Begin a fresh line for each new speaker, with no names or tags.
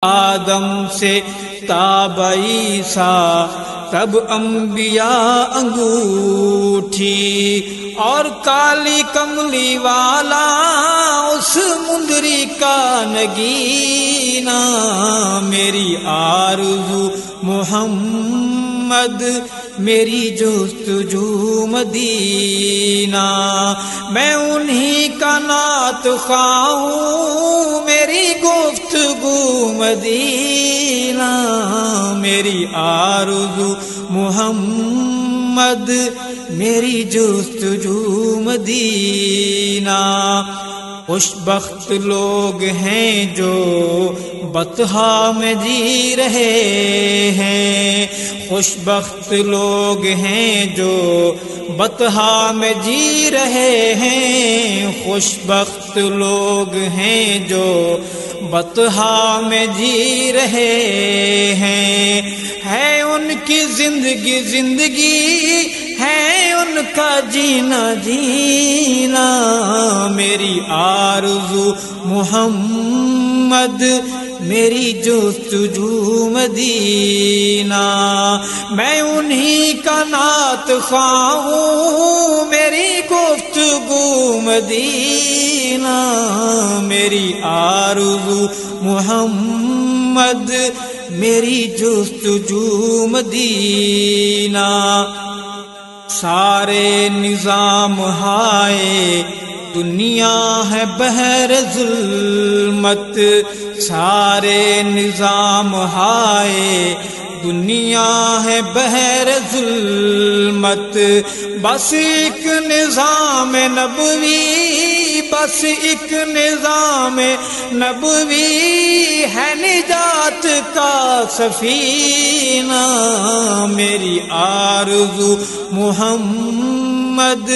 آدم سے تاب عیسیٰ تب انبیاء انگوٹھی اور کالی کملی والا اس مندری کا نگینہ میری آرزو محمد میری جستجو مدینہ میں انہی کا نعت خواہ ہوں میری گفتگو مدینہ میری آرزو محمد میری جستجو مدینہ خوش بخت لوگ ہیں جو بطحا میں جی رہے ہیں خوش بخت لوگ ہیں جو بطحا میں جی رہے ہیں خوش بخت لوگ ہیں جو بطحا میں جی رہے ہیں ہے ان کی زندگی زندگی ہے ان کا جینا جینا میری آرزو محمد میری جستجو مدینہ میں انہی کا نعت خواہ ہوں میری گفتگو مدینہ میری آرزو محمد میری جستجو مدینہ سارے نظام ہائے دنیا ہے بحر ظلمت سارے نظام ہائے دنیا ہے بحر ظلمت بس ایک نظام نبوی بس ایک نظام نبوی ہے نجات کا سفینہ میری آرزو محمد